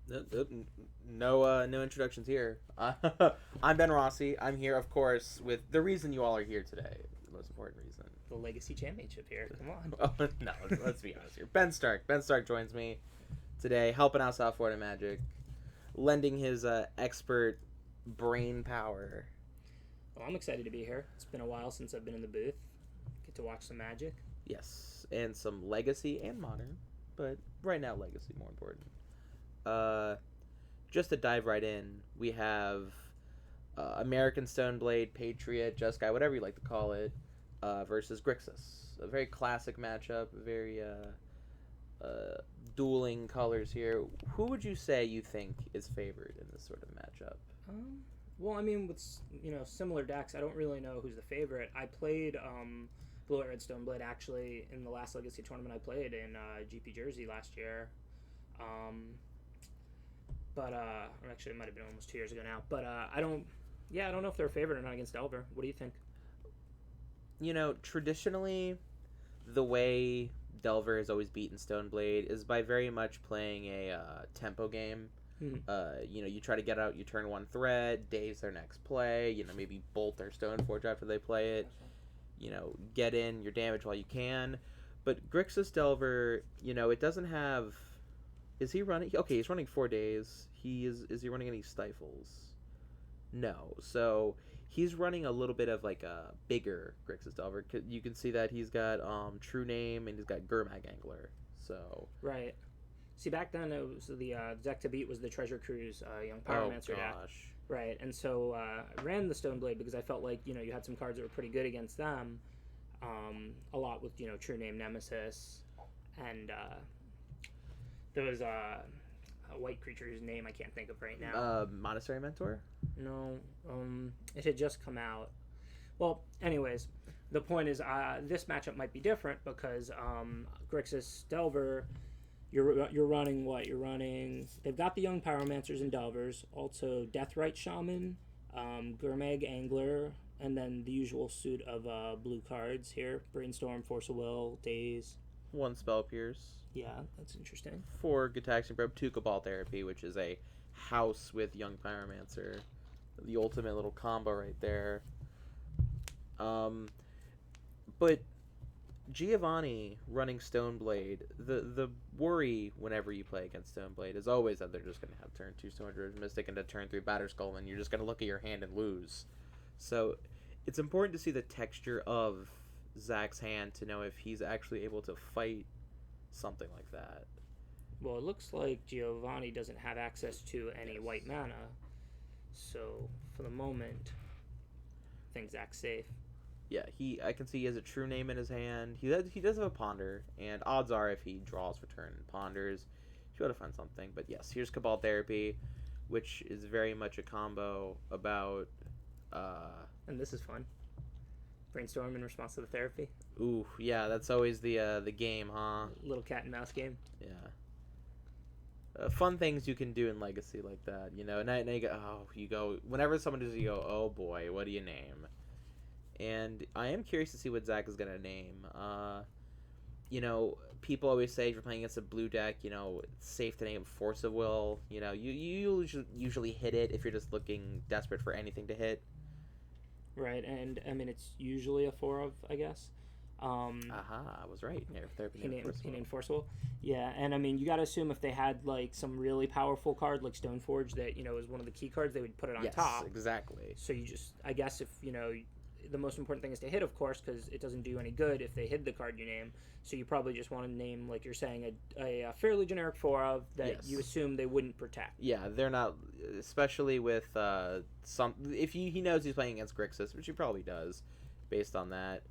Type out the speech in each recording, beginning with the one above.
No introductions here. I'm Ben Rossi. I'm here, of course, with the reason you all are here today. The most important reason. The Legacy Championship here. Come on. Oh, no, let's be honest here. Ben Stark. Ben Stark joins me today, helping out South Florida Magic, lending his expert brain power. Well, I'm excited to be here. It's been a while since I've been in the booth. Get to watch some Magic. Yes, and some Legacy and Modern, but right now Legacy more important. Just to dive right in, we have American Stoneblade, Patriot, Just Guy, whatever you like to call it, versus Grixis. A very classic matchup, very dueling colors here. Who would you say you think is favored in this sort of matchup? Well, I mean, with similar decks, I don't really know who's the favorite. I played Blue Red Stoneblade actually in the last Legacy tournament I played in GP Jersey last year. But or actually, it might have been almost 2 years ago now. But I don't know if they're a favorite or not against Delver. What do you think? Traditionally, the way Delver has always beaten Stoneblade is by very much playing a tempo game. You try to get out, you turn one threat, daze their next play, maybe bolt their Stoneforge after they play it, get in your damage while you can. But Grixis Delver, it doesn't have... Is he running... Okay, he's running 4 days. Is he running any stifles? No. So he's running a little bit of like a bigger Grixis Delver. You can see that he's got True Name and he's got Gurmag Angler. So right. See, back then it was the deck to beat was the Treasure Cruise Young Pyromancer deck. Right, and so I ran the Stoneblade because I felt like you had some cards that were pretty good against them. A lot with True Name Nemesis, and there was a white creature whose name I can't think of right now. Monastery Mentor? No, it had just come out. Well, anyways, the point is this matchup might be different because Grixis Delver, you're running what? You're running... They've got the Young Pyromancers and Delvers, also Deathrite Shaman, Gurmag Angler, and then the usual suit of blue cards here. Brainstorm, Force of Will, Daze. 1 Spell Pierce. Yeah, that's interesting. 4 Gataxian Probe, 2 Cabal Therapy, which is a house with Young Pyromancer. The ultimate little combo right there. But Giovanni running Stoneblade, the worry whenever you play against Stoneblade is always that they're just going to have turn 2 Stoneforge Mystic into turn 3 Batterskull, and you're just going to look at your hand and lose. So it's important to see the texture of Zach's hand to know if he's actually able to fight something like that. Well, it looks like Giovanni doesn't have access to any white mana, so for the moment, I think Zach's safe. Yeah, I can see he has a True Name in his hand. He does have a Ponder, and odds are if he draws for turn and ponders, he'll be able to find something. But yes, here's Cabal Therapy, which is very much a combo about... and this is fun. Brainstorm in response to the therapy. Ooh, yeah, that's always the game, huh? Little cat and mouse game. Yeah. Fun things you can do in Legacy like that, Now you go, whenever someone does, you go, oh boy, what do you name? And I am curious to see what Zach is going to name. People always say if you're playing against a blue deck, it's safe to name Force of Will. You usually hit it if you're just looking desperate for anything to hit. Right, and I mean, it's usually a 4 of, I guess. I was right. He named Force of Will. Yeah, and I mean, you got to assume if they had like some really powerful card like Stoneforge that is one of the key cards, they would put it on top. Yes, exactly. So you just, I guess, if the most important thing is to hit, of course, because it doesn't do any good if they hid the card you name. So you probably just want to name, like you're saying, a fairly generic 4 of that you assume they wouldn't protect. Yeah, they're not, especially with some. If he knows he's playing against Grixis, which he probably does, based on that.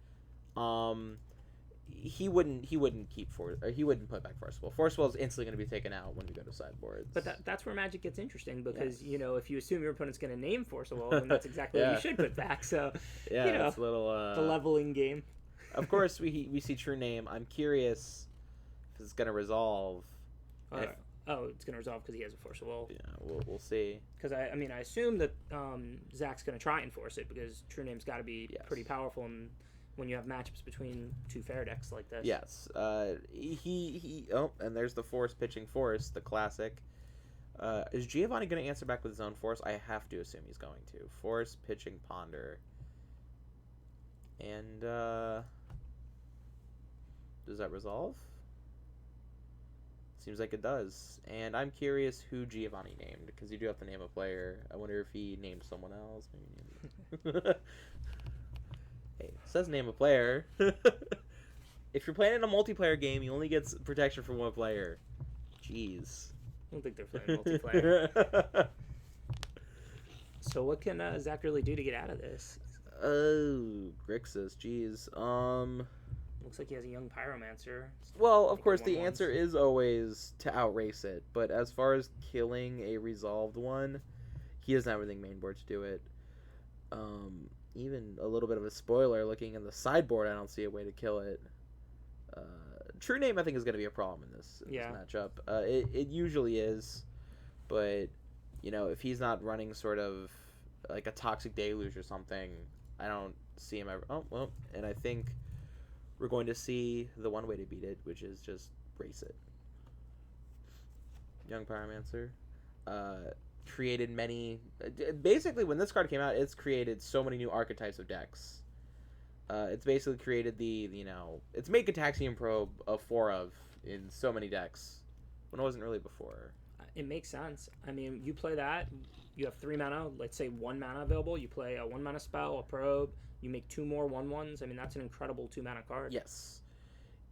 He wouldn't keep he wouldn't put back Force Will. Force Will is instantly going to be taken out when we go to sideboards. But that's where Magic gets interesting because if you assume your opponent's going to name Force Will, then that's exactly what you should put back. So it's a little the leveling game. Of course, we see True Name. I'm curious if it's going to resolve. It's going to resolve because he has a Force of Will. Yeah, we'll see. Because I assume that Zach's going to try and force it because True Name's got to be pretty powerful and when you have matchups between two fair decks like this. Yes. And there's the Force pitching Force, the classic. Is Giovanni going to answer back with his own force? I have to assume he's going to. Force, pitching, ponder. And, does that resolve? Seems like it does. And I'm curious who Giovanni named, because you do have to name a player. I wonder if he named someone else. Maybe. Hey, it says name a player. If you're playing in a multiplayer game, you only get protection from one player. Jeez. I don't think they're playing multiplayer. So what can Zach really do to get out of this? Oh, Grixis, jeez. Looks like he has a young pyromancer. Well, of course, the answer is always to outrace it. But as far as killing a resolved one, he doesn't have anything main board to do it. Even a little bit of a spoiler, looking in the sideboard, I don't see a way to kill it. True name, I think, is going to be a problem in this matchup. It usually is, but you know, if he's not running sort of like a toxic deluge or something, I don't see him ever. Oh well, and I think we're going to see the one way to beat it, which is just race it. Young Pyromancer created many. Basically, when this card came out, it's created so many new archetypes of decks. It's basically created it's made Gataxian Probe a 4 of in so many decks when it wasn't really before. It makes sense. I mean, you play that, you have 3 mana, let's say 1 mana available, you play a 1 mana spell, a probe, you make 2 more 1/1s. I mean, that's an incredible 2 mana card. Yes.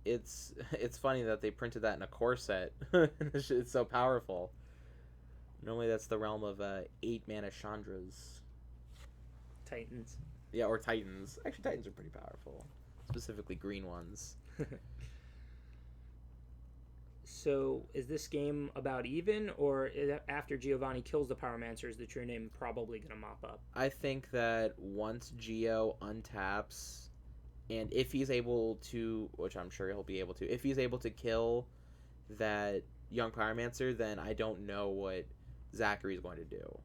It's funny that they printed that in a core set. It's so powerful. Normally that's the realm of 8 mana Chandras. Titans. Yeah, or Titans. Actually, Titans are pretty powerful. Specifically green ones. So, is this game about even, or after Giovanni kills the Pyromancer, is the true name probably going to mop up? I think that once Geo untaps, and if he's able to, which I'm sure he'll be able to, if he's able to kill that young Pyromancer, then I don't know what Zachary's going to do.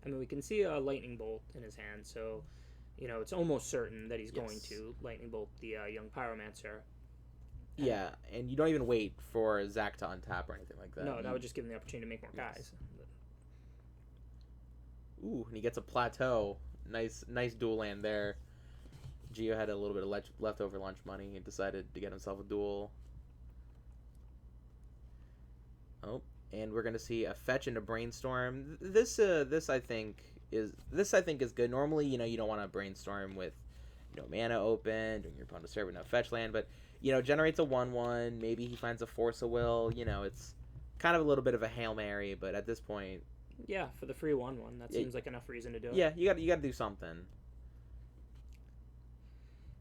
I mean, we can see a lightning bolt in his hand, so you know it's almost certain that he's going to lightning bolt the young Pyromancer. Yeah, and you don't even wait for Zach to untap or anything like that. No, that would just give him the opportunity to make more guys. Ooh, and he gets a plateau. Nice dual land there. Geo had a little bit of leftover lunch money and decided to get himself a duel. Oh, and we're gonna see a fetch and a brainstorm. This I think is good. Normally, you don't want to brainstorm with no mana open, doing your opponent's server, no fetch land, but generates a 1/1. Maybe he finds a Force of Will. It's kind of a little bit of a Hail Mary, but at this point, yeah, for the free 1/1, that seems like enough reason to do it. Yeah, you got to do something.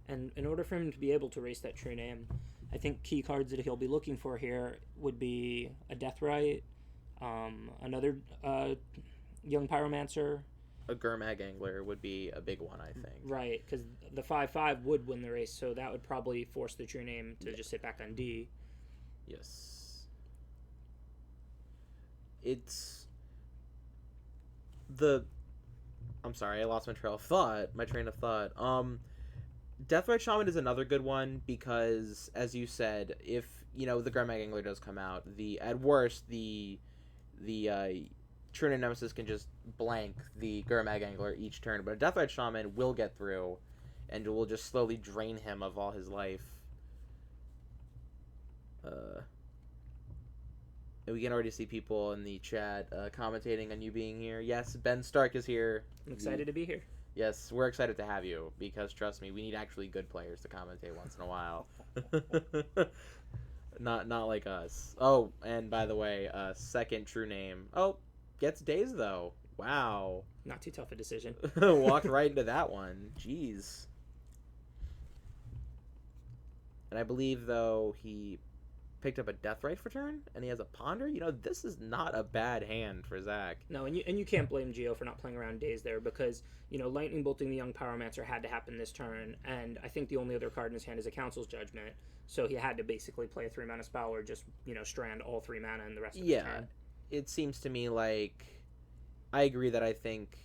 And in order for him to be able to race that true name, I think key cards that he'll be looking for here would be a Deathrite, another young Pyromancer. A Gurmag Angler would be a big one, I think. Right, because the 5/5 would win the race, so that would probably force the true name to just sit back on D. Yes. I'm sorry, I lost my train of thought. Deathrite Shaman is another good one because, as you said, if the Gurmag Angler does come out, at worst the True Name Nemesis can just blank the Gurmag Angler each turn, but a Deathrite Shaman will get through and will just slowly drain him of all his life. And we can already see people in the chat commentating on you being here. Yes, Ben Stark is here. I'm excited to be here. Yes, we're excited to have you because, trust me, we need actually good players to commentate once in a while. Not like us. Oh, and by the way, second true name. Oh, gets days though. Wow. Not too tough a decision. Walked right into that one. Jeez. And I believe though he picked up a Deathrite for turn and he has a Ponder. This is not a bad hand for Zach. No, and you can't blame Geo for not playing around days there because lightning bolting the young Pyromancer had to happen this turn, and I think the only other card in his hand is a Council's Judgment, so he had to basically play a 3 mana spell or just strand all 3 mana in the rest of the turn. It seems to me like I agree that I think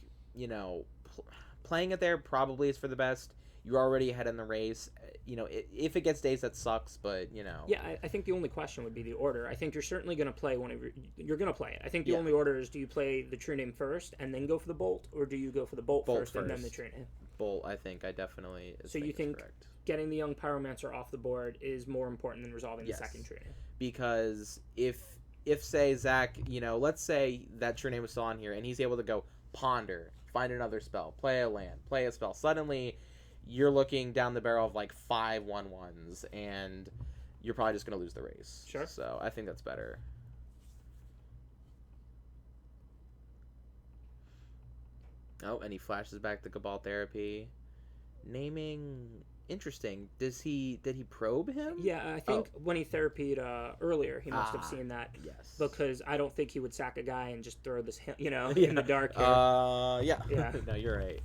playing it there probably is for the best. you're already ahead in the race. You know, if it gets dazed, that sucks, but, you know. Yeah, I think the only question would be the order. I think you're certainly going to play you're going to play it. I think the only order is, do you play the true name first and then go for the bolt, or do you go for the bolt first and then the true name? Bolt, I think. I definitely So you think correct. Getting the young Pyromancer off the board is more important than resolving the second true name? Because if say, Zach, you know, let's say that true name was still on here, and he's able to go ponder, find another spell, play a land, play a spell, suddenly you're looking down the barrel of like 5 1/1s, and you're probably just going to lose the race. Sure. So I think that's better. Oh, and he flashes back the Cabal Therapy. Naming, interesting. Did he probe him? Yeah, I think when he therapied earlier, he must have seen that. Yes. Because I don't think he would sack a guy and just throw this, in the dark here. Yeah. No, you're right.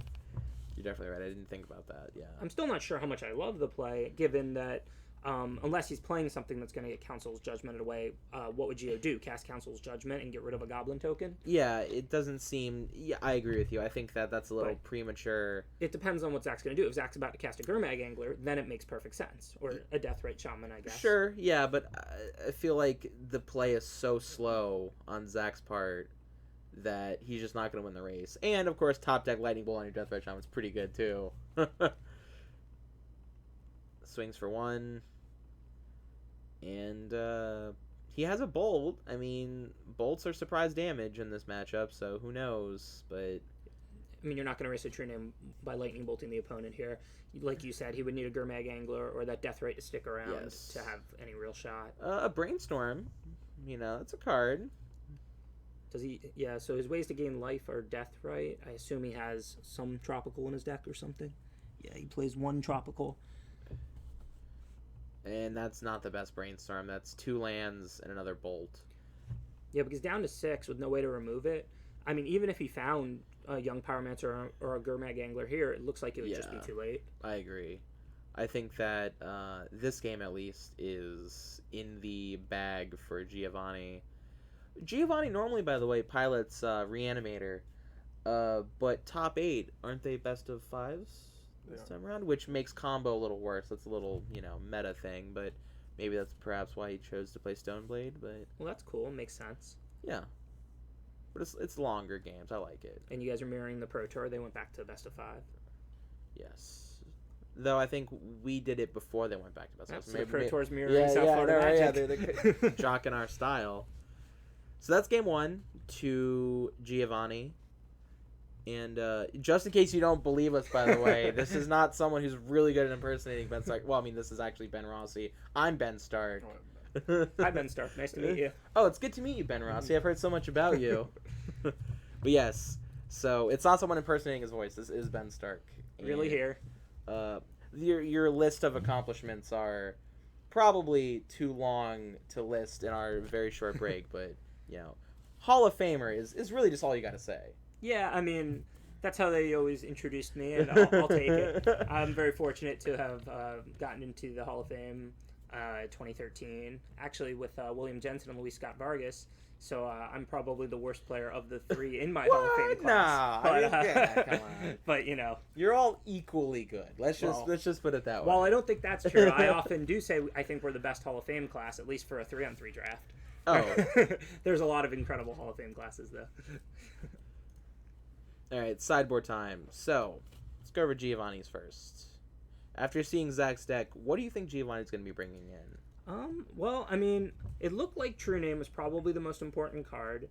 You're definitely right. I didn't think about that. Yeah. I'm still not sure how much I love the play, given that unless he's playing something that's going to get Council's Judgment away, what would Geo do? Cast Council's Judgment and get rid of a Goblin token? Yeah, it doesn't seem... Yeah, I agree with you. I think that's a little premature. It depends on what Zach's going to do. If Zach's about to cast a Gurmag Angler, then it makes perfect sense. Or a Deathrite Shaman, I guess. Sure, yeah, but I feel like the play is so slow on Zach's part that he's just not going to win the race. And, of course, top deck Lightning Bolt on your Deathrite Shaman is pretty good, too. Swings for 1. And he has a bolt. I mean, bolts are surprise damage in this matchup, so who knows? But I mean, you're not going to race a true name by lightning bolting the opponent here. Like you said, he would need a Gurmag Angler or that Deathrite to stick around to have any real shot. A Brainstorm, that's a card. Does he? Yeah. So his ways to gain life are Deathrite. I assume he has some tropical in his deck or something. Yeah, he plays 1 tropical. And that's not the best Brainstorm. That's 2 lands and another bolt. Yeah, because down to 6 with no way to remove it. I mean, even if he found a young Pyromancer or a Gurmag Angler here, it looks like it would just be too late. I agree. I think that this game, at least, is in the bag for Giovanni. Giovanni normally, by the way, pilots Reanimator. But top 8, aren't they best of 5s? This time around, which makes combo a little worse. That's a little, meta thing, but maybe that's perhaps why he chose to play Stoneblade. But well, that's cool. Makes sense. Yeah, but it's longer games. I like it. And you guys are mirroring the Pro Tour. They went back to best of 5. Yes, though I think we did it before they went back to best of 5. So the Pro Tour's mirroring South Florida Magic. Yeah, they're jocking our style. So that's game 1 to Giovanni. And just in case you don't believe us, by the way, this is not someone who's really good at impersonating Ben Stark. Well, I mean, this is actually Ben Rossi. I'm Ben Stark. Hi, Ben Stark. Nice to meet you. Oh, it's good to meet you, Ben Rossi. I've heard so much about you. But yes, so it's not someone impersonating his voice. This is Ben Stark. And, really here. Your list of accomplishments are probably too long to list in our very short break, but, Hall of Famer is really just all you got to say. Yeah, I mean, that's how they always introduced me, and I'll take it. I'm very fortunate to have gotten into the Hall of Fame 2013, actually with William Jensen and Luis Scott Vargas. So I'm probably the worst player of the 3 in my Hall of Fame class. No, come on. But you're all equally good. Let's just put it that way. Well, I don't think that's true. I often do say I think we're the best Hall of Fame class, at least for a 3-on-3 draft. Oh, there's a lot of incredible Hall of Fame classes though. All right, sideboard time. So, let's go over Giovanni's first. After seeing Zach's deck, what do you think Giovanni's going to be bringing in? Well, I mean, it looked like True Name was probably the most important card.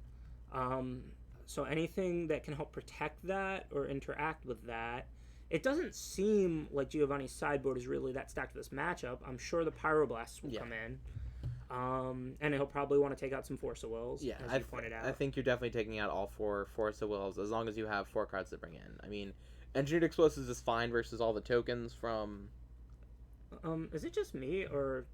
So anything that can help protect that or interact with that. It doesn't seem like Giovanni's sideboard is really that stacked for this matchup. I'm sure the Pyroblasts will come in. And he'll probably want to take out some Force of Wills, as you pointed out. I think you're definitely taking out all 4 Force of Wills, as long as you have 4 cards to bring in. I mean, Engineered Explosives is fine versus all the tokens from... Is it just me, or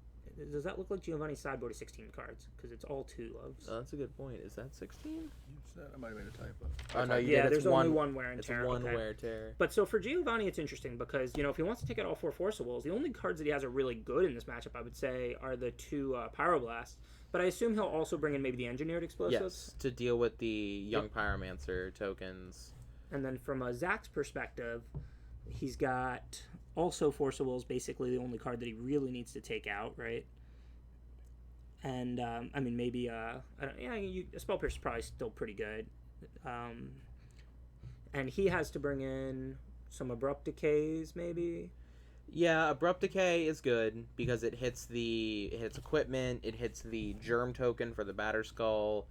does that look like Giovanni's sideboard is 16 cards? Because it's all 2 loves. Oh, that's a good point. Is that 16? I might have made a typo. Oh, no, there's only one wear and tear. It's one wear and tear. But so for Giovanni, it's interesting because, if he wants to take out all 4 Force of Wills, the only cards that he has are really good in this matchup, I would say, are the 2 Pyroblasts. But I assume he'll also bring in maybe the Engineered Explosives. Yes, to deal with the young Pyromancer tokens. And then from Zach's perspective, he's got also Force of Will is basically the only card that he really needs to take out, right? And I mean, maybe Spell Pierce is probably still pretty good. And he has to bring in some Abrupt Decays, maybe. Yeah, Abrupt Decay is good because it hits equipment, it hits the Germ token for the Batterskull.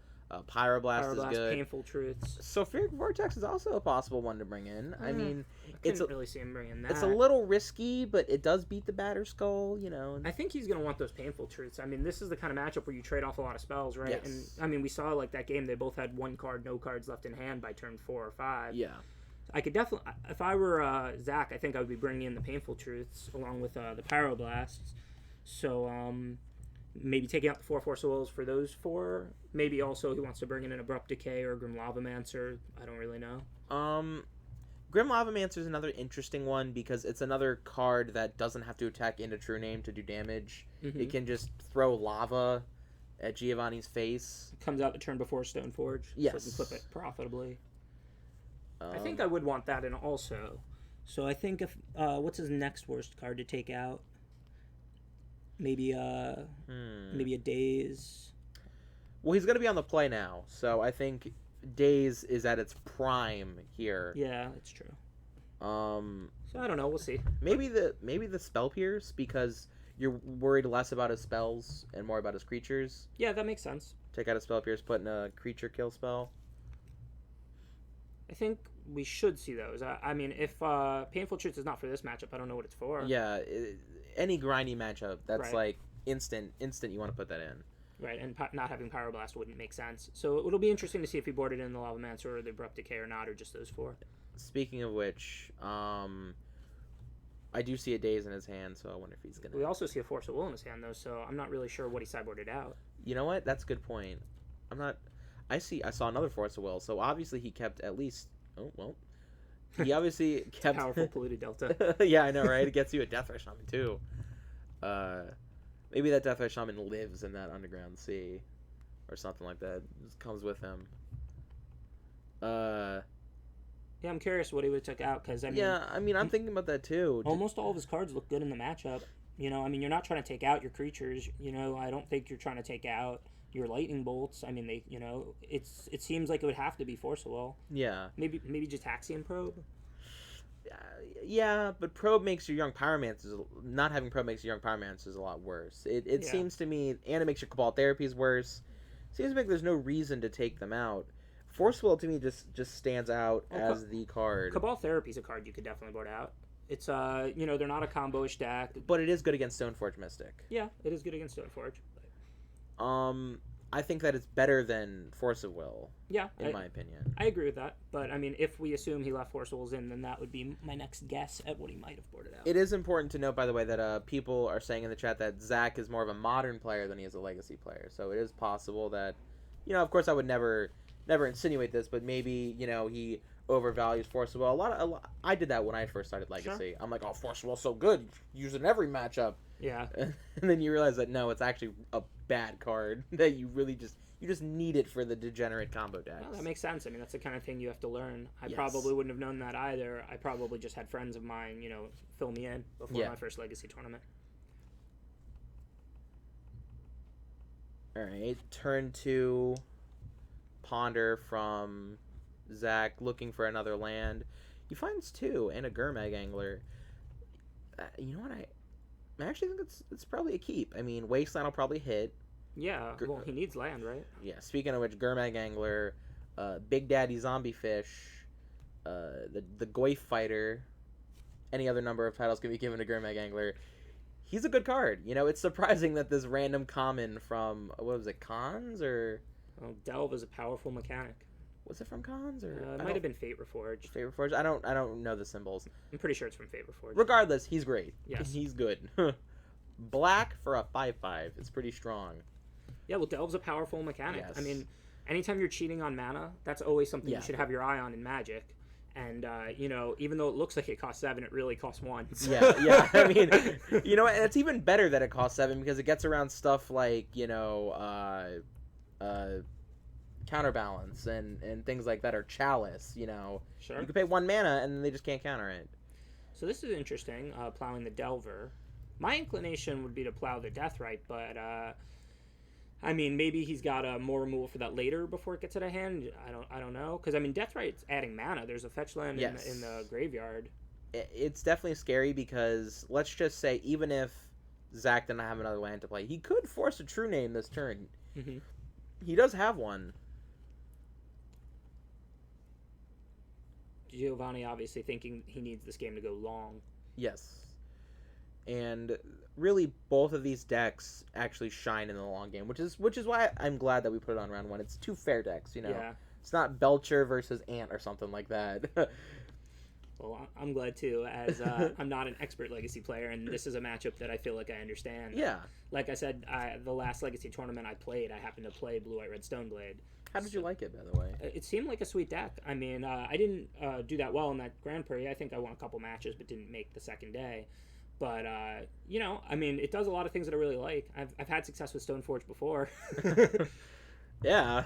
Pyroblast is good. Painful Truths. Sulfuric Vortex is also a possible one to bring in. I mean, I couldn't really see him bringing that. It's a little risky, but it does beat the Batterskull, you know. I think he's going to want those Painful Truths. I mean, this is the kind of matchup where you trade off a lot of spells, right? Yes. And I mean, we saw like that game, they both had one card, no cards left in hand by turn 4 or 5. Yeah. I could definitely, if I were Zach, I think I would be bringing in the Painful Truths along with the Pyroblasts. So maybe taking out the 4 Force of Wills for those 4. Maybe also he wants to bring in an Abrupt Decay or a Grim Lavamancer. I don't really know. Grim Lavamancer is another interesting one because it's another card that doesn't have to attack into True Name to do damage. Mm-hmm. It can just throw lava at Giovanni's face. It comes out the turn before Stoneforge. Yes. So it can flip it profitably. I think I would want that in also. So I think if what's his next worst card to take out? Maybe maybe a Daze. Well, he's going to be on the play now, so I think Daze is at its prime here. Yeah, that's true. So I don't know. We'll see. Maybe the Spell Pierce because you're worried less about his spells and more about his creatures. Yeah, that makes sense. Take out a Spell Pierce, put in a creature kill spell. I think we should see those. I mean, if Painful Truths is not for this matchup, I don't know what it's for. Yeah, any grindy matchup, that's right. like instant you want to put that in. Right, and not having Pyroblast wouldn't make sense. So it'll be interesting to see if he boarded in the Lavamancer or the Abrupt Decay or not, or just those 4. Speaking of which, I do see a Daze in his hand, so I wonder if he's going to... We also see a Force of Will in his hand, though, so I'm not really sure what he sideboarded out. You know what? That's a good point. I saw another Force of Will, so obviously he kept at least... Oh, well... He obviously kept... Powerful Polluted Delta. Yeah, I know, right? It gets you a Deathray Shaman, too. Maybe that Deathray Shaman lives in that underground sea. Or something like that. It just comes with him. Yeah, I'm curious what he would have took out, because, I mean... Yeah, I mean, I'm thinking about that, too. Almost all of his cards look good in the matchup. You know, I mean, you're not trying to take out your creatures. You know, I don't think you're trying to take out your lightning bolts. I mean, they, you know, it seems like it would have to be Force of Will. Yeah. Maybe Jataxian Probe? Yeah, but Probe makes your young Pyromancers... Not having Probe makes your young Pyromancers a lot worse. It seems to me... And it makes your Cabal Therapies worse. Seems like there's no reason to take them out. Force Will, to me, just stands out as the card. Cabal Therapy is a card you could definitely board out. It's, you know, they're not a combo-ish deck. But it is good against Stoneforge Mystic. Yeah, it is good against Stoneforge. I think that it's better than Force of Will. Yeah. In my opinion. I agree with that. But, I mean, if we assume he left Force of Wills in, then that would be my next guess at what he might have boarded out. It is important to note, by the way, that people are saying in the chat that Zach is more of a modern player than he is a legacy player. So it is possible that, you know, of course I would never insinuate this, but maybe, you know, he overvalues Force of Will. A lot, I did that when I first started Legacy. Sure. I'm like, oh, Force of Will's so good. Use it in every matchup. Yeah. And then you realize that, no, it's actually a bad card that you really just need it for the degenerate combo decks. Well, that makes sense. I mean, that's the kind of thing you have to learn. I probably wouldn't have known that either. I probably just had friends of mine, you know, fill me in before my first Legacy tournament. All right, turn 2. Ponder from Zach, looking for another land. He finds 2 and a Gurmag Angler. You know what? I actually think it's probably a keep. I mean, Wasteland will probably hit. Yeah, well, he needs land, right? Yeah, speaking of which, Gurmag Angler, Big Daddy Zombie Fish, the Goyf Fighter, any other number of titles can be given to Gurmag Angler. He's a good card. You know, it's surprising that this random common from, what was it, Khans or... Well, Delve is a powerful mechanic. Was it from Khans or it might have been Fate Reforged. Fate Reforged. I don't know the symbols. I'm pretty sure it's from Fate Reforged. Regardless, he's great. Yes, he's good. Black for a 5/5. It's pretty strong. Yeah, well, Delve's a powerful mechanic. Yes. I mean, anytime you're cheating on mana, that's always something you should have your eye on in Magic. And, you know, even though it looks like it costs 7, it really costs 1. So. Yeah. I mean, you know, and it's even better that it costs 7 because it gets around stuff like, you know, Counterbalance and things like that, or Chalice, you know. Sure. You can pay 1 mana and they just can't counter it. So this is interesting, plowing the Delver. My inclination would be to plow the Deathrite, but I mean, maybe he's got more removal for that later before it gets out of hand. I don't know, because I mean, Deathrite's adding mana. There's a fetch land Yes. in the graveyard. It's definitely scary because let's just say even if Zach didn't have another land to play, he could force a True Name this turn. Mm-hmm. He does have one. Giovanni obviously thinking he needs this game to go long. Yes. And really both of these decks actually shine in the long game, which is why I'm glad that we put it on round 1. It's 2 fair decks, you know. Yeah. It's not Belcher versus Ant or something like that. Well, I'm glad too, as I'm not an expert Legacy player, and this is a matchup that I feel like I understand. Yeah. Like I said, the last Legacy tournament I played, I happened to play Blue White Red Stoneblade. How did you like it, by the way? It seemed like a sweet deck. I mean, I didn't do that well in that Grand Prix. I think I won a couple matches, but didn't make the second day. But, you know, I mean, it does a lot of things that I really like. I've had success with Stoneforge before. Yeah.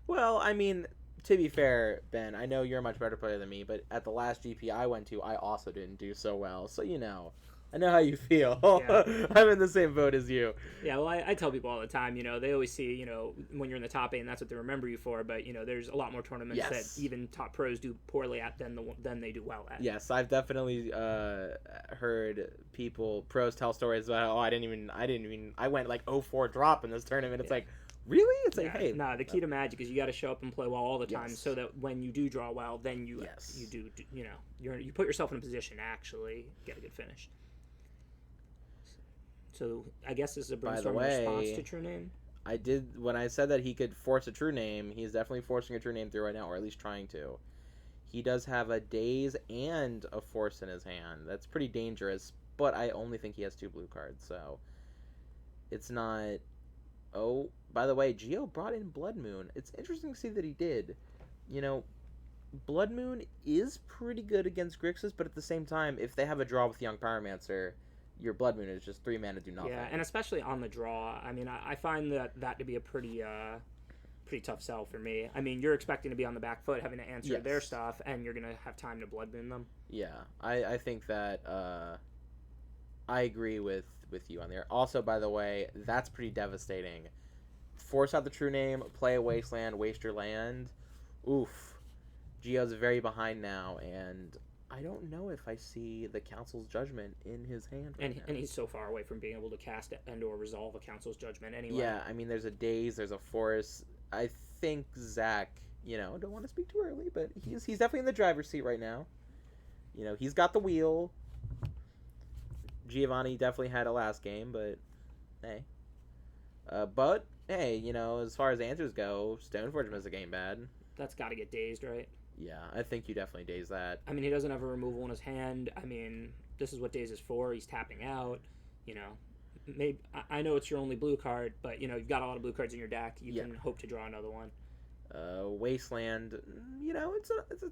Well, I mean, to be fair, Ben, I know you're a much better player than me, but at the last GP I went to, I also didn't do so well. So, you know, I know how you feel. Yeah. I'm in the same boat as you. Yeah, well, I tell people all the time, you know, they always see, you know, when you're in the top 8, and that's what they remember you for. But, you know, there's a lot more tournaments that even top pros do poorly at than they do well at. Yes, I've definitely heard pros tell stories about, I went like 0-4 drop in this tournament. It's like, really? It's like, hey. Nah, the key to Magic is you got to show up and play well all the time, so that when you do draw well, then you do, you know, you put yourself in a position to actually get a good finish. So I guess this is a brainstorming response to True Name. I did, when I said that he could force a True Name, he's definitely forcing a True Name through right now, or at least trying to. He does have a Daze and a Force in his hand. That's pretty dangerous, but I only think he has 2 blue cards, so it's not... Oh, by the way, Geo brought in Blood Moon. It's interesting to see that he did. You know, Blood Moon is pretty good against Grixis, but at the same time, if they have a draw with Young Pyromancer, your Blood Moon is just 3 mana, do nothing. Yeah, and especially on the draw. I mean, I find that to be a pretty tough sell for me. I mean, you're expecting to be on the back foot, having to answer their stuff, and you're going to have time to Blood Moon them. Yeah, I think that I agree with you on there. Also, by the way, that's pretty devastating. Force out the True Name, play a Wasteland, waste your land. Oof. Geo's very behind now, and I don't know if I see the Council's Judgment in his hand right now. And he's so far away from being able to cast and or resolve a Council's Judgment anyway. Yeah, I mean, there's a Daze, there's a Force. I think Zach, you know, don't want to speak too early, but he's definitely in the driver's seat right now. You know, he's got the wheel. Giovanni definitely had a last game, but hey. But, hey, you know, as far as answers go, Stoneforge missed a game bad. That's got to get dazed, right? Yeah, I think you definitely daze that. I mean, he doesn't have a removal in his hand. I mean, this is what daze is for. He's tapping out. You know, maybe I know it's your only blue card, but you know you've got a lot of blue cards in your deck. You can hope to draw another one. Wasteland, you know, it's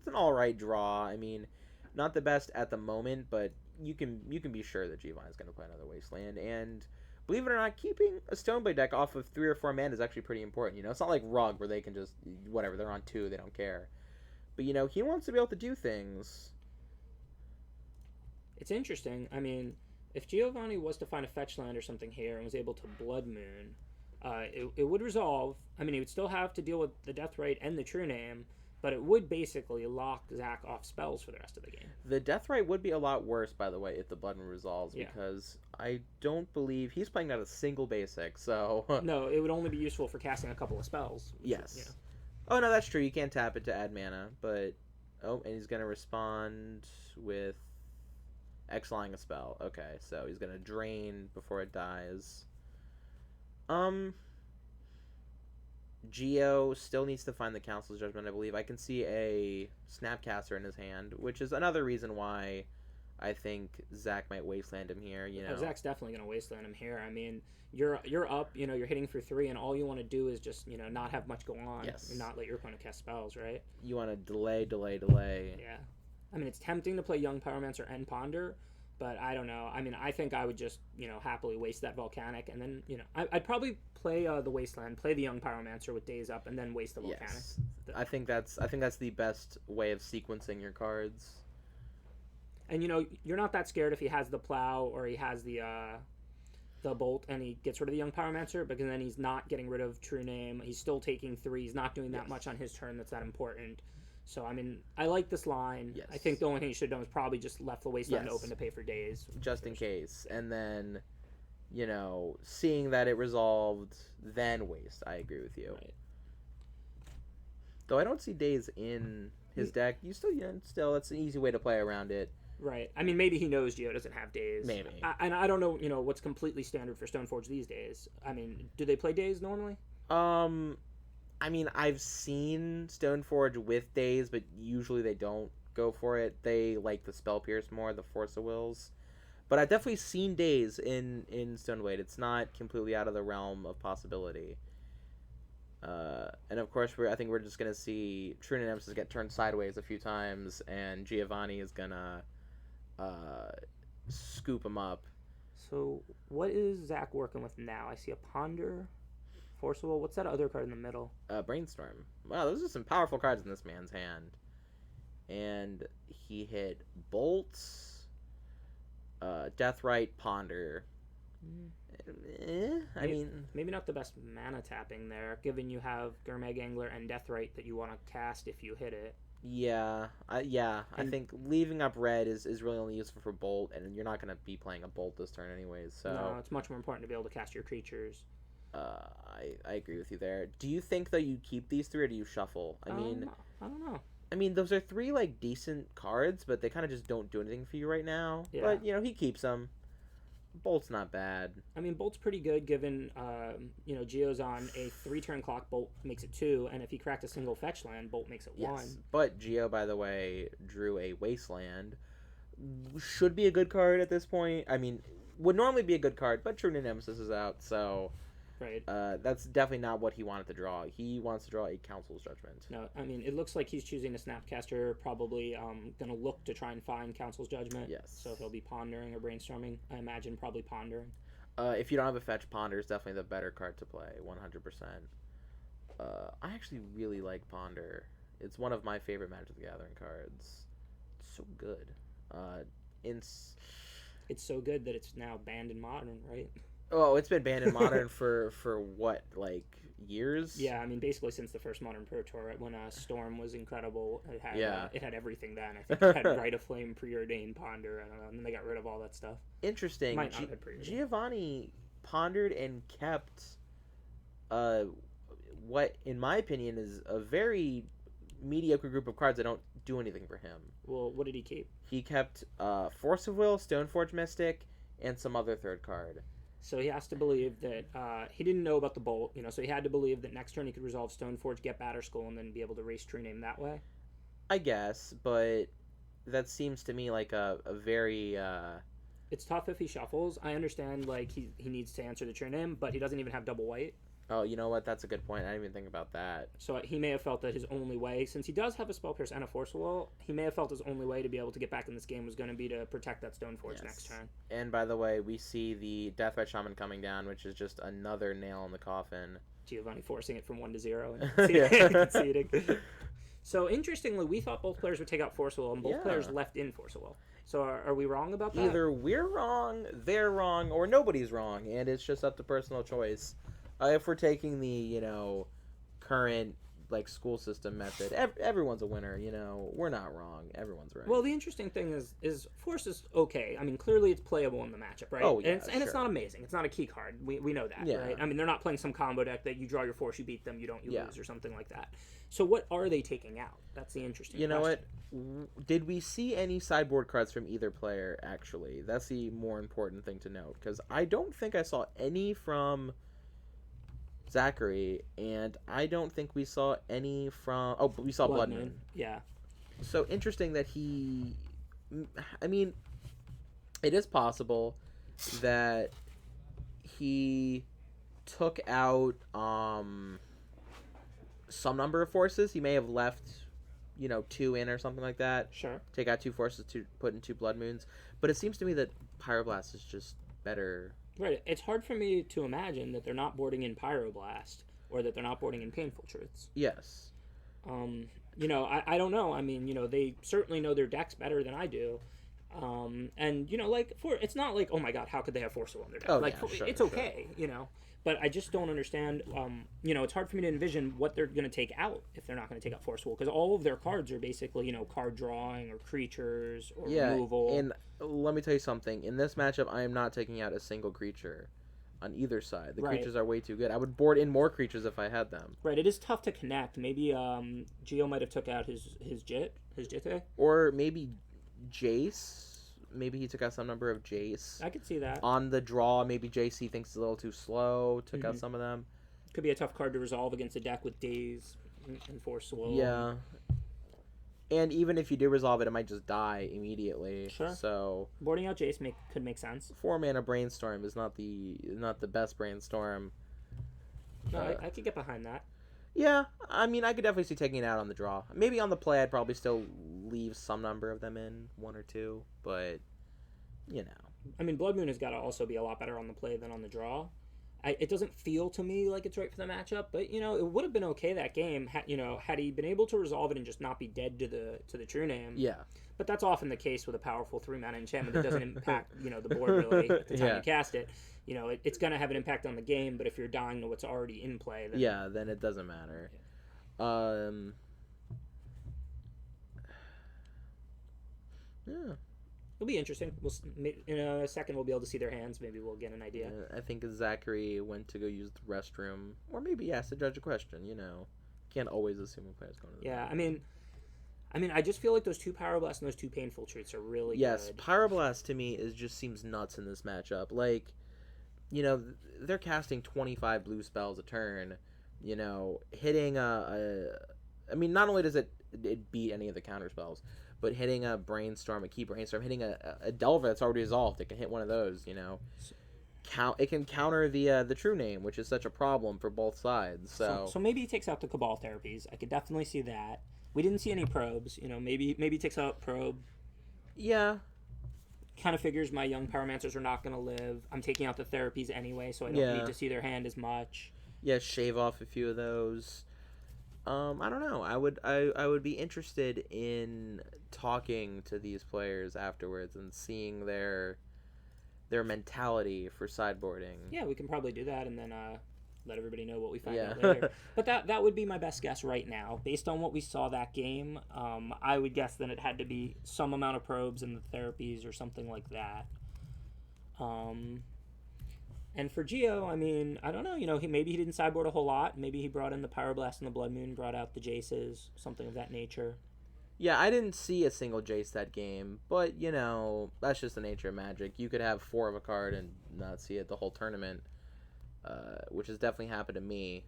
an all right draw. I mean, not the best at the moment, but you can be sure that Giovanni's going to play another Wasteland. And believe it or not, keeping a Stoneblade deck off of 3 or 4 mana is actually pretty important. You know, it's not like Rug where they can just whatever, they're on 2, they don't care. But, you know, he wants to be able to do things. It's interesting. I mean, if Giovanni was to find a fetch land or something here and was able to Blood Moon, it would resolve. I mean, he would still have to deal with the Deathrite and the True Name, but it would basically lock Zach off spells for the rest of the game. The Deathrite would be a lot worse, by the way, if the Blood Moon resolves, because I don't believe he's playing out a single basic, so... No, it would only be useful for casting a couple of spells. Yes. You know. Oh, no, that's true. You can't tap it to add mana, but... Oh, and he's going to respond with exiling a spell. Okay, so he's going to drain before it dies. Geo still needs to find the Council's Judgment, I believe. I can see a Snapcaster in his hand, which is another reason why I think Zach might wasteland him here. You know, Zach's definitely going to wasteland him here. I mean, you're up, you know, you're hitting for 3, and all you want to do is just, you know, not have much go on. Yes. And not let your opponent cast spells, right? You want to delay. Yeah. I mean, it's tempting to play Young Pyromancer and Ponder, but I don't know. I mean, I think I would just, you know, happily waste that Volcanic, and then, you know, I'd probably play the Wasteland, play the Young Pyromancer with Daze up, and then waste the Volcanic. Yes. I think that's the best way of sequencing your cards. And you're not that scared if he has the plow or he has the bolt and he gets rid of the young pyromancer, because then he's not getting rid of true name. He's still taking 3. He's not doing that much on his turn that's that important. So I mean, I like this line. Yes. I think the only thing he should have done was probably just left the wasteland open to pay for days, just in case. And then, seeing that it resolved, then waste. I agree with you. Right. Though I don't see days in his deck. You still that's an easy way to play around it. Right. I mean, maybe he knows Geo doesn't have days. Maybe. And I don't know, what's completely standard for Stoneforge these days. I mean, do they play days normally? I mean, I've seen Stoneforge with days, but usually they don't go for it. They like the Spell Pierce more, the Force of Wills. But I've definitely seen days in Stoneblade. It's not completely out of the realm of possibility. And of course, I think we're just gonna see True Nemesis get turned sideways a few times, and Giovanni is gonna scoop him up. So what is Zach working with now? I see a Ponder, Forcible. What's that other card in the middle? Brainstorm. Wow, those are some powerful cards in this man's hand. And he hit Bolts, Deathrite, Ponder. I mean, maybe not the best mana tapping there, given you have Gurmag Angler and Deathrite that you want to cast if you hit it. Yeah. I think leaving up red is really only useful for Bolt, and you're not going to be playing a Bolt this turn anyways. So no, it's much more important to be able to cast your creatures. I agree with you there. Do you think that you keep these 3 or do you shuffle? I mean, I don't know. I mean, those are 3 decent cards, but they kind of just don't do anything for you right now. Yeah. But he keeps them. Bolt's not bad. I mean, Bolt's pretty good given, Geo's on a 3-turn clock. Bolt makes it 2, and if he cracked a single fetch land, Bolt makes it 1. But Geo, by the way, drew a Wasteland. Should be a good card at this point. I mean, would normally be a good card, but True Nemesis is out, so right. That's definitely not what he wanted to draw. He wants to draw a Council's Judgment. No, I mean, it looks like he's choosing a Snapcaster, probably going to look to try and find Council's Judgment. Yes. So he'll be pondering or brainstorming. I imagine probably pondering. If you don't have a fetch, Ponder is definitely the better card to play, 100%. I actually really like Ponder. It's one of my favorite Magic the Gathering cards. It's so good. It's so good that it's now banned in Modern, right? Oh, it's been banned in Modern for what, like years? Yeah, I mean, basically since the first Modern Pro Tour, when Storm was incredible. It had everything then. I think it had Rite of Flame, Preordained, Ponder, I don't know, and then they got rid of all that stuff. Interesting. Giovanni pondered and kept what, in my opinion, is a very mediocre group of cards that don't do anything for him. Well, what did he keep? He kept Force of Will, Stoneforge Mystic, and some other third card. So he has to believe that he didn't know about the Bolt, so he had to believe that next turn he could resolve Stoneforge, get Batterskull, and then be able to race True Name that way. I guess, but that seems to me like a very... It's tough if he shuffles. I understand, like, he needs to answer the True Name, but he doesn't even have double white. Oh, you know what? That's a good point. I didn't even think about that. So he may have felt that his only way, since he does have a Spell Pierce and a Force Will, he may have felt his only way to be able to get back in this game was going to be to protect that Stoneforge next turn. And by the way, we see the Deathrite Shaman coming down, which is just another nail in the coffin. Giovanni forcing it from 1 to 0 and conceding. So interestingly, we thought both players would take out Force Will, and both players left in Force Will. So are we wrong about that? Either we're wrong, they're wrong, or nobody's wrong, and it's just up to personal choice. If we're taking the, current, school system method, everyone's a winner, We're not wrong. Everyone's right. Well, the interesting thing is Force is okay. I mean, clearly it's playable in the matchup, right? Oh, yeah, and it's not amazing. It's not a key card. We know that, right? I mean, they're not playing some combo deck that you draw your Force, you beat them, you don't, you lose, or something like that. So what are they taking out? That's the interesting question. You know what? Did we see any sideboard cards from either player, actually? That's the more important thing to note, because I don't think I saw any from Zachary, and I don't think we saw any from... Oh, but we saw Blood Moon. Yeah. So interesting that I mean, it is possible that he took out some number of forces. He may have left, 2 in or something like that. Sure. Take out 2 forces to put in 2 Blood Moons. But it seems to me that Pyroblast is just better. Right. It's hard for me to imagine that they're not boarding in Pyroblast or that they're not boarding in Painful Truths. Yes. I don't know. I mean, they certainly know their decks better than I do. And like it's not like, oh my god, how could they have Force Will on their deck? Oh, Like yeah, sure, it's okay, But I just don't understand. It's hard for me to envision what they're going to take out if they're not going to take out Force Will, because all of their cards are basically card drawing or creatures or removal. And let me tell you something. In this matchup, I am not taking out a single creature on either side. The creatures are way too good. I would board in more creatures if I had them. Right. It is tough to connect. Maybe Geo might have took out his Jitte. Or maybe Jace. Maybe he took out some number of Jace. I could see that. On the draw, maybe JC thinks it's a little too slow. Took out some of them. Could be a tough card to resolve against a deck with Daze and Force Will. Yeah. And even if you do resolve it, it might just die immediately. Sure. So boarding out Jace could make sense. 4-mana Brainstorm is not the best Brainstorm. No, I could get behind that. Yeah, I mean, I could definitely see taking it out on the draw. Maybe on the play, I'd probably still leave some number of them in, 1 or 2, but, I mean, Blood Moon has got to also be a lot better on the play than on the draw. It doesn't feel to me like it's right for the matchup, but, it would have been okay that game, had he been able to resolve it and just not be dead to the true name. Yeah. But that's often the case with a powerful 3-mana enchantment that doesn't impact, the board really at the time you cast it. It's going to have an impact on the game, but if you're dying to what's already in play, then... then it doesn't matter. Yeah. It'll be interesting. In a second, we'll be able to see their hands. Maybe we'll get an idea. I think Zachary went to go use the restroom, or maybe he asked to judge a question, Can't always assume a player's going to the restroom. I mean, I just feel like those 2 Power Blasts and those 2 Painful Truths are really good. Yes, Pyroblast to me just seems nuts in this matchup. Like, they're casting 25 blue spells a turn, hitting I mean, not only does it beat any of the counter spells, but hitting a Brainstorm, a Key Brainstorm, hitting a Delver that's already resolved, it can hit one of those, It can counter the True Name, which is such a problem for both sides. So maybe he takes out the Cabal Therapies. I could definitely see that. We didn't see any probes. Maybe he takes out probe. Yeah. Kind of figures my young Pyromancers are not going to live. I'm taking out the therapies anyway, so I don't need to see their hand as much. Yeah, shave off a few of those. I don't know. I would be interested in talking to these players afterwards and seeing their mentality for sideboarding. Yeah, we can probably do that and then let everybody know what we find out later. But that would be my best guess right now. Based on what we saw that game, I would guess that it had to be some amount of probes in the therapies or something like that. And for Geo, I mean, I don't know. Maybe he didn't sideboard a whole lot. Maybe he brought in the Pyroblast and the Blood Moon, brought out the Jaces, something of that nature. Yeah, I didn't see a single Jace that game, but, that's just the nature of Magic. You could have 4 of a card and not see it the whole tournament, which has definitely happened to me.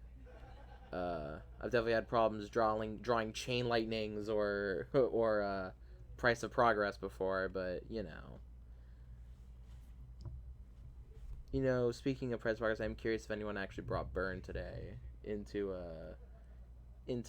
I've definitely had problems drawing Chain Lightnings or Price of Progress before, but, speaking of Price of Progress, I'm curious if anyone actually brought Burn today into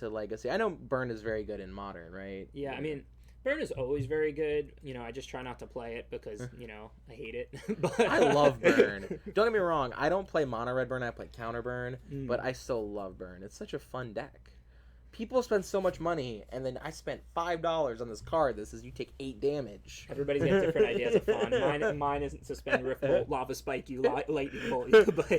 Legacy. I know Burn is very good in Modern, right? Yeah, I mean, Burn is always very good. I just try not to play it because, I hate it. But I love Burn. Don't get me wrong. I don't play Mono Red Burn. I play Counter Burn, but I still love Burn. It's such a fun deck. People spend so much money, and then I spent $5 on this card that says you take 8 damage. Everybody's got different ideas of fun. Mine isn't Suspend, Rift Bolt, Lava Spike you, Lightning Bolt you, but,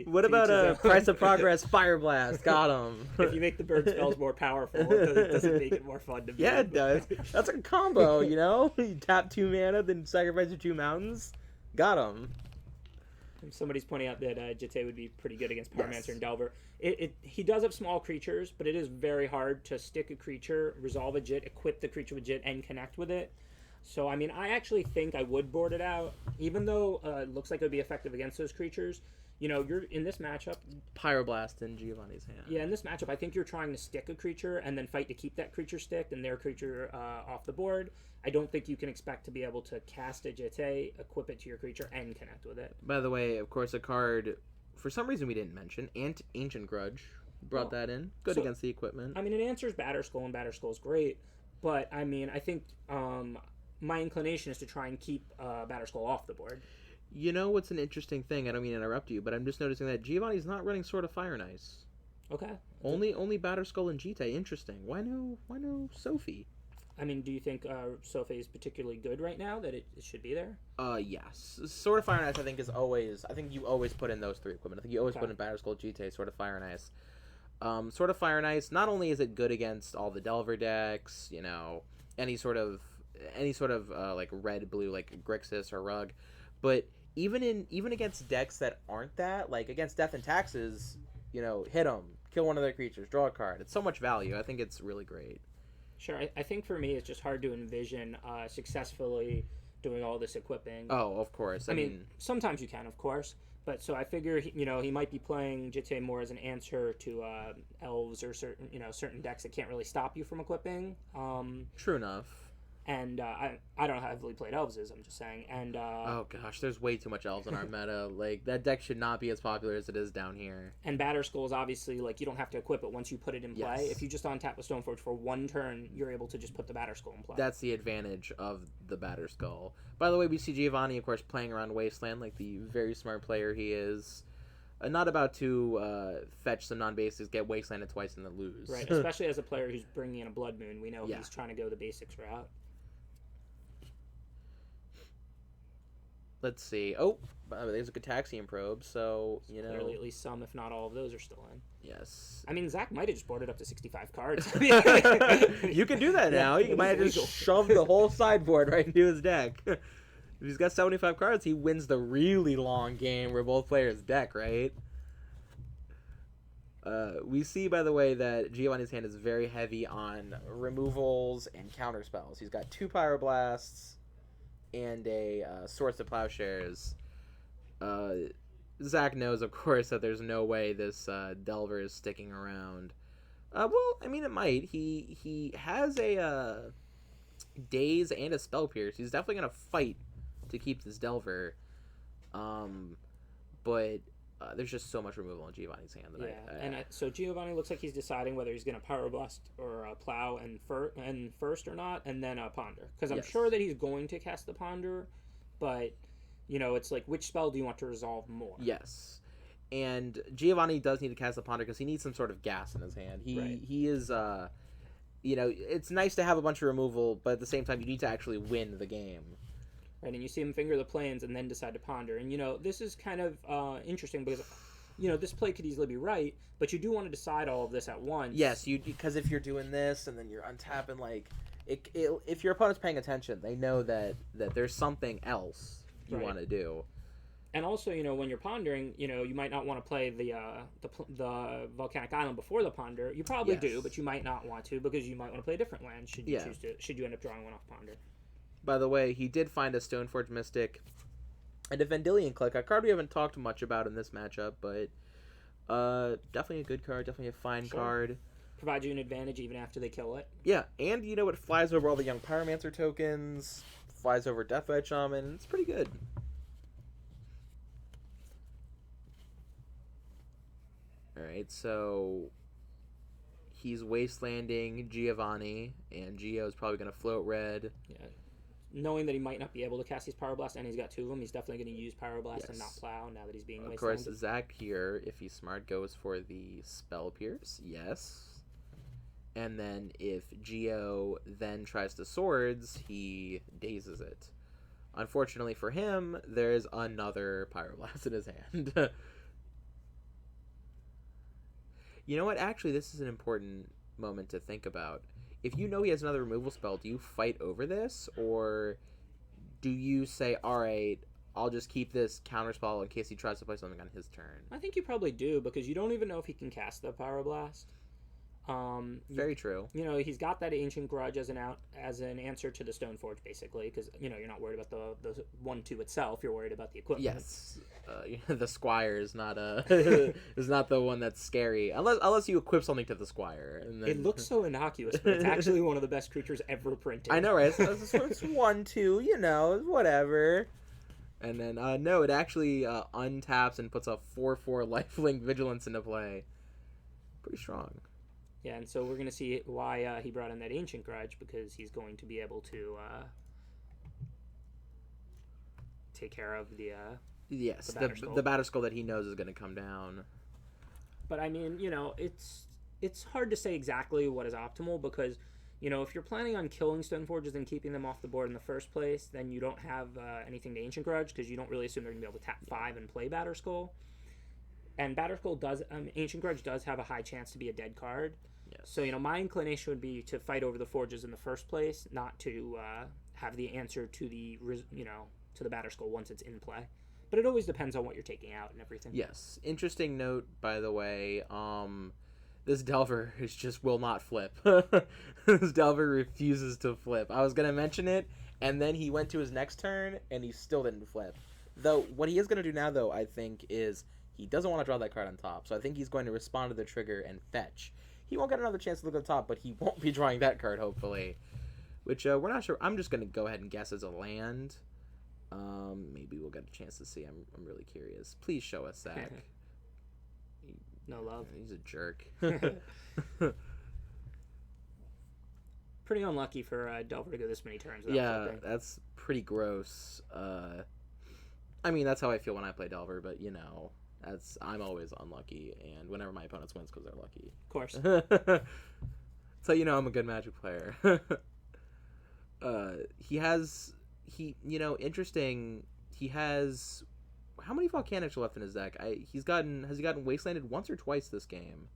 what about a Price of Progress, Fire Blast? Got him. If you make the bird spells more powerful, it doesn't make it more fun to be. Yeah, it does. That's a combo, You tap 2 mana, then sacrifice your 2 mountains. Got him. Somebody's pointing out that Jitte would be pretty good against Pyromancer and Delver. He does have small creatures, but it is very hard to stick a creature, resolve a Jit, equip the creature with Jit, and connect with it. So, I mean, I actually think I would board it out, even though it looks like it would be effective against those creatures. You're in this matchup. Pyroblast in Giovanni's hand. Yeah, in this matchup, I think you're trying to stick a creature and then fight to keep that creature sticked and their creature off the board. I don't think you can expect to be able to cast a Jitte, equip it to your creature, and connect with it. By the way, of course, a card, for some reason we didn't mention, Ancient Grudge brought that in. Good against the equipment. I mean, it answers Batterskull, and Batterskull's great. But, I mean, I think my inclination is to try and keep Batterskull off the board. What's an interesting thing? I don't mean to interrupt you, but I'm just noticing that Giovanni's not running Sword of Fire and Ice. Okay. Only Batterskull and Jitte. Interesting. Why no Sophie? I mean, do you think Sophie is particularly good right now that it should be there? Yes. Sword of Fire and Ice, I think, is always... I think you always put in those 3 equipment. I think you always Okay. put in Batterskull, GT, Sword of Fire and Ice. Sword of Fire and Ice, not only is it good against all the Delver decks, you know, any sort of like red, blue, like Grixis or Rug, but even against decks that aren't that, like against Death and Taxes, you know, hit them, kill one of their creatures, draw a card. It's so much value. I think it's really great. Sure. I think for me, it's just hard to envision successfully doing all this equipping. Oh, of course. I mean, sometimes you can, of course. But so I figure, he might be playing GTA more as an answer to elves or certain decks that can't really stop you from equipping. True enough. And I don't heavily played elves, I'm just saying. And oh gosh, there's way too much elves in our meta. Like that deck should not be as popular as it is down here. And Batterskull is obviously like you don't have to equip it once you put it in play. Yes. If you just untap with Stoneforge for 1 turn, you're able to just put the Batterskull in play. That's the advantage of the Batterskull. By the way, we see Giovanni, of course, playing around Wasteland like the very smart player he is. Not about to fetch some non-basics, get Wastelanded twice, and then lose. Right, especially as a player who's bringing in a Blood Moon. We know Yeah. he's trying to go the basics route. Let's see. Oh, there's a Gataxian probe, so, you know. Clearly, at least some, if not all of those, are still in. Yes. I mean, Zach might have just boarded up to 65 cards. You can do that now. Yeah, You might have just shoved the whole sideboard right into his deck. If he's got 75 cards, he wins the really long game where both players deck, right? We see, by the way, that Giovanni's hand is very heavy on removals and counter spells. He's got 2 Pyroblasts and a Source of Plowshares. Zach knows, of course, that there's no way this Delver is sticking around. Well, I mean, it might. He has a Daze and a Spell Pierce. He's definitely going to fight to keep this Delver. But there's just so much removal in Giovanni's hand. So Giovanni looks like he's deciding whether he's going to Pyroblast or Plow and first or not, and then Ponder. Because I'm sure that he's going to cast the Ponder, but, it's like, which spell do you want to resolve more? Yes. And Giovanni does need to cast the Ponder because he needs some sort of gas in his hand. He is, it's nice to have a bunch of removal, but at the same time, you need to actually win the game. Right, and you see him finger the plains and then decide to Ponder. And, this is kind of interesting because, this play could easily be right, but you do want to decide all of this at once. Yes, because if you're doing this and then you're untapping, like, if your opponent's paying attention, they know that there's something else you want to do. And also, when you're pondering, you might not want to play the volcanic island before the ponder. You probably do, but you might not want to because you might want to play a different land should you choose to. Should you end up drawing one off ponder. By the way, he did find a Stoneforge Mystic and a Vendilion Click, a card we haven't talked much about in this matchup, but definitely a good card, definitely a fine card. Provides you an advantage even after they kill it. Yeah, and it flies over all the young Pyromancer tokens, flies over Deathrite Shaman, it's pretty good. Alright, so he's wastelanding Giovanni, and Gio's probably going to float red. Yeah. Knowing that he might not be able to cast these Pyroblast, and he's got 2 of them, he's definitely going to use Pyroblast and not Plow now that he's being wastelanded. Of course, Zach here, if he's smart, goes for the Spell Pierce. Yes. And then if Gio then tries to Swords, he dazes it. Unfortunately for him, there's another Pyroblast in his hand. You know what? Actually, this is an important moment to think about. If you know he has another removal spell, do you fight over this? Or do you say, alright, I'll just keep this counterspell in case he tries to play something on his turn? I think you probably do, because you don't even know if he can cast the Pyroblast. Very true. He's got that Ancient Grudge as an answer to the Stoneforge, basically, because you're not worried about the 1/2 itself. You're worried about the equipment. Yes, the Squire is not is not the one that's scary unless you equip something to the Squire. And then... It looks so innocuous, but it's actually one of the best creatures ever printed. I know, right? It's 1/2, whatever. And then no, it actually untaps and puts a 4/4 lifelink vigilance into play. Pretty strong. Yeah, and so we're going to see why he brought in that Ancient Grudge, because he's going to be able to take care of the Batterskull that he knows is going to come down. But I mean, it's hard to say exactly what is optimal, because if you're planning on killing Stoneforges and keeping them off the board in the first place, then you don't have anything to Ancient Grudge because you don't really assume they're going to be able to tap 5 and play Batterskull. And Batterskull does, Ancient Grudge does have a high chance to be a dead card. Yes. So, my inclination would be to fight over the Forges in the first place, not to have the answer to the, to the Batterskull once it's in play. But it always depends on what you're taking out and everything. Yes. Interesting note, by the way, this Delver will not flip. This Delver refuses to flip. I was going to mention it, and then he went to his next turn, and he still didn't flip. Though, what he is going to do now, though, I think, is he doesn't want to draw that card on top. So I think he's going to respond to the trigger and fetch. He won't get another chance to look at the top, but he won't be drawing that card, hopefully. Which, we're not sure. I'm just going to go ahead and guess as a land. Maybe we'll get a chance to see. I'm really curious. Please show us that. No love. He's a jerk. Pretty unlucky for Delver to go this many turns. Yeah, flipping. That's pretty gross. I mean, that's how I feel when I play Delver, but I'm always unlucky, and whenever my opponents wins because they're lucky. Of course. So I'm a good Magic player. Interesting. He has how many Volcanics are left in his deck? Has he gotten Wastelanded once or twice this game?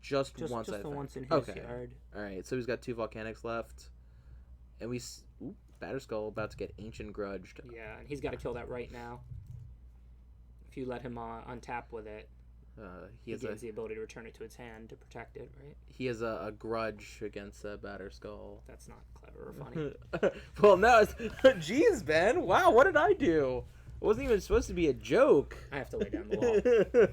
Just once. Just I the think. once in his yard. All right, so he's got 2 Volcanics left, and Batterskull about to get Ancient Grudged. Yeah, and he's got to kill that right now. If you let him untap with it, he gains the ability to return it to its hand to protect it, right? He has a grudge against Batterskull. That's not clever or funny. Well, no. Jeez, Ben. Wow, what did I do? It wasn't even supposed to be a joke. I have to lay down the law.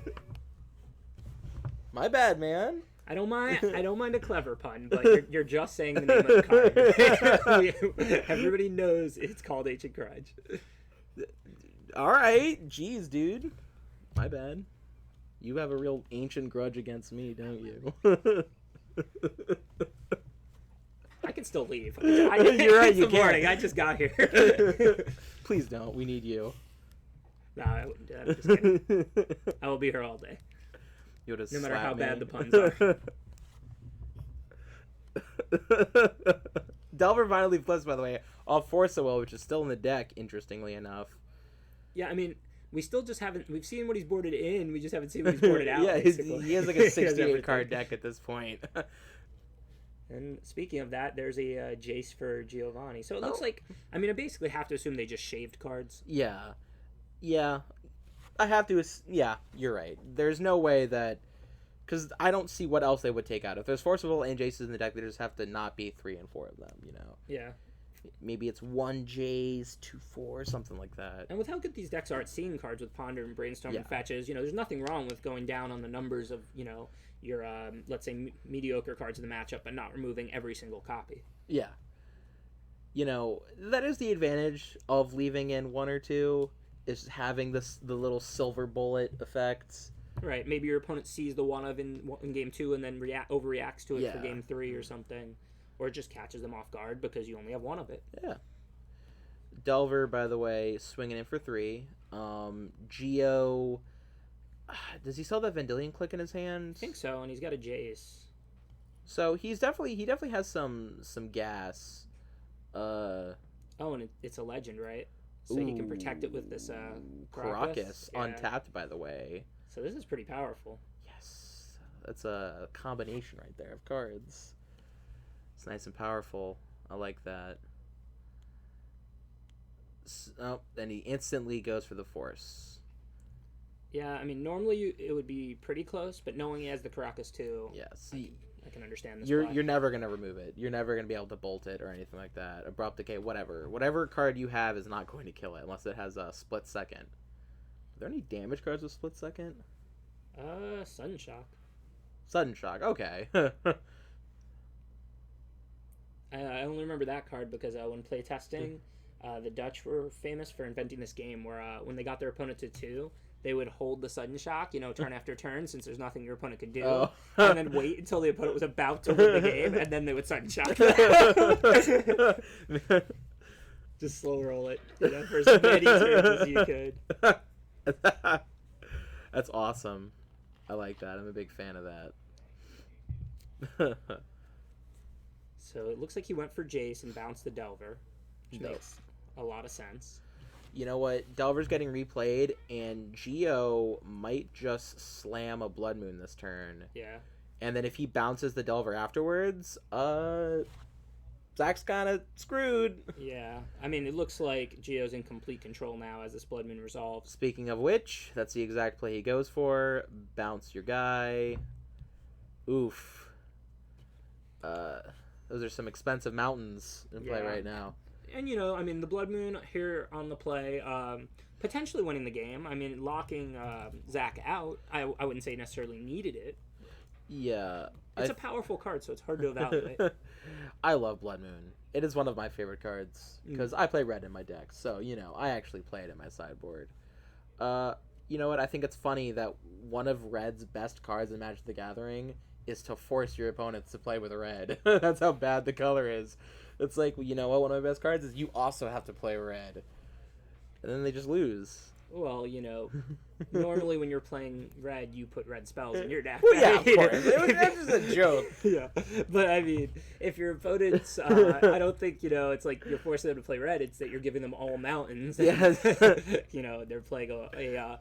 My bad, man. I don't mind a clever pun, but you're just saying the name of the card. Everybody knows it's called Ancient Grudge. All right. Jeez, dude. My bad. You have a real ancient grudge against me, don't you? I can still leave. You're right, you can. Morning. I just got here. Please don't. We need you. No, I'm just kidding. I will be here all day. No matter how bad the puns are. Delver finally flips, by the way, off Forcewell, which is still in the deck, interestingly enough. Yeah, I mean, we still just haven't... We've seen what he's boarded in, we just haven't seen what he's boarded out. Yeah, he has like a 68-card deck at this point. And speaking of that, there's a Jace for Giovanni. So it looks like... I mean, I basically have to assume they just shaved cards. Yeah. Yeah. I have to... Yeah, you're right. There's no way that... Because I don't see what else they would take out. If there's Forcible and Jaces in the deck, they just have to not be 3 and 4 of them, Yeah. Maybe it's 1 Jace, 2 4, something like that. And with how good these decks are at seeing cards with Ponder and Brainstorm and Fetches, there's nothing wrong with going down on the numbers of, your, let's say, mediocre cards in the matchup, but not removing every single copy. Yeah. That is the advantage of leaving in 1 or 2, is having the little silver bullet effects. Right, maybe your opponent sees the one of in game 2 and then overreacts to it for game 3 or something. Or it just catches them off guard because you only have 1 of it. Yeah. Delver, by the way, swinging in for 3. Geo, does he still have that Vendilion Click in his hand? I think so, and he's got a Jace. So he definitely has some gas. Oh, and it's a legend, right? So he can protect it with this Caracas, untapped, by the way. So this is pretty powerful. Yes. That's a combination right there of cards. It's nice and powerful. I like that. Then he instantly goes for the Force. Yeah, I mean, normally it would be pretty close, but knowing he has the Caracas too, yes, I can understand this. You're never going to remove it. You're never going to be able to bolt it or anything like that. Abrupt Decay, whatever card you have is not going to kill it unless it has a Split Second. Are there any damage cards with Split Second? Sudden Shock. Sudden Shock, okay. I only remember that card because when playtesting, the Dutch were famous for inventing this game where when they got their opponent to 2, they would hold the Sudden Shock, turn after turn, since there's nothing your opponent could do, and then wait until the opponent was about to win the game, and then they would Sudden Shock. Just slow roll it, for as many turns as you could. That's awesome. I like that. I'm a big fan of that. So it looks like he went for Jace and bounced the Delver, which Nope. makes a lot of sense. You know what? Delver's getting replayed, and Geo might just slam a Blood Moon this turn. Yeah. And then if he bounces the Delver afterwards, Zach's kind of screwed. Yeah. I mean, it looks like Geo's in complete control now as this Blood Moon resolves. Speaking of which, that's the exact play he goes for. Bounce your guy. Oof. Those are some expensive mountains in play right now. And, I mean, the Blood Moon here on the play, potentially winning the game. I mean, locking Zach out, I wouldn't say necessarily needed it. Yeah. It's a powerful card, so it's hard to evaluate. I love Blood Moon. It is one of my favorite cards because I play red in my deck, so, I actually play it in my sideboard. You know what? I think it's funny that one of red's best cards in Magic the Gathering is to force your opponents to play with red. That's how bad the color is. It's like, you know what? One of my best cards is you also have to play red. And then they just lose. Well, normally when you're playing red, you put red spells in your deck. Well, yeah, of course. That's just a joke. Yeah. But, I mean, if your opponents, I don't think, it's like you're forcing them to play red. It's that you're giving them all mountains. Yes. They're playing a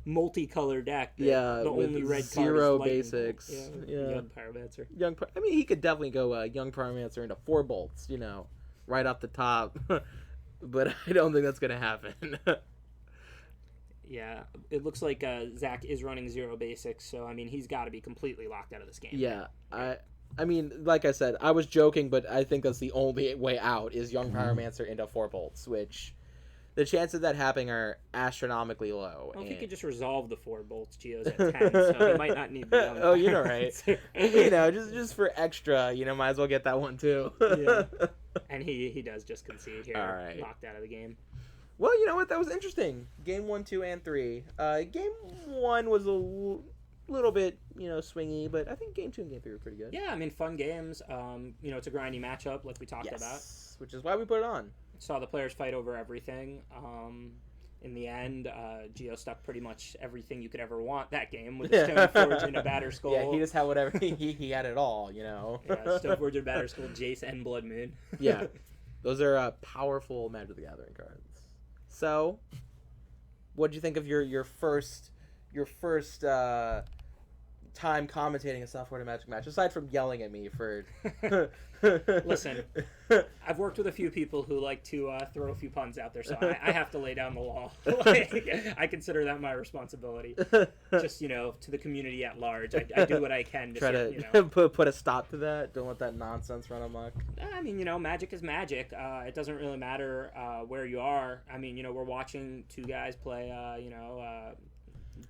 multicolored deck. The only red zero card is basics. Yeah. Young Pyromancer. I mean, he could definitely go Young Pyromancer into 4 bolts, right off the top. But I don't think that's going to happen. Yeah, it looks like Zach is running 0 basics, so I mean he's got to be completely locked out of this game. Yeah, I mean, like I said, I was joking, but I think that's the only way out is Young Pyromancer into 4 bolts, which the chances of that happening are astronomically low. Well, if he could just resolve the 4 bolts, Geo's at 10, so he might not need the Young Oh, you know, right? Just for extra, might as well get that one too. Yeah. And he does just concede here, All right. locked out of the game. Well, you know what? That was interesting. Game 1, 2, and 3. Game 1 was a little bit, swingy, but I think Game 2 and Game 3 were pretty good. Yeah, I mean, fun games. It's a grindy matchup, like we talked about. Which is why we put it on. Saw the players fight over everything. In the end, Geo stuck pretty much everything you could ever want that game with a Stoneforge and a Batterskull. Yeah, he just had whatever. he had it all, Yeah, Stoneforge and Batterskull, Jace, and Blood Moon. Yeah, those are powerful Magic the Gathering cards. So, what did you think of your first time commentating a Southward Magic match, aside from yelling at me for? Listen, I've worked with a few people who like to throw a few puns out there, so I have to lay down the law. I consider that my responsibility. Just to the community at large, I do what I can to try to put a stop to that. Don't let that nonsense run amok. I mean, Magic is magic. It doesn't really matter where you are. I mean, we're watching 2 guys play.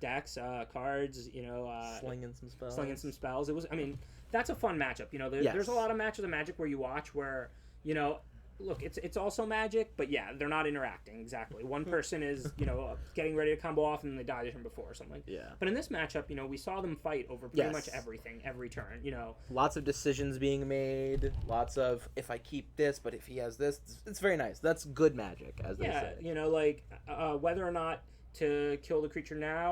Decks, cards, slinging some spells. It was, I mean, that's a fun matchup. There's a lot of matches of Magic where you watch where, look, it's also Magic, but yeah, they're not interacting exactly. One person is, getting ready to combo off and they die the turn before or something. Yeah. But in this matchup, we saw them fight over pretty much everything, every turn. Lots of decisions being made. Lots of if I keep this, but if he has this, it's very nice. That's good Magic, as they say. Whether or not to kill the creature now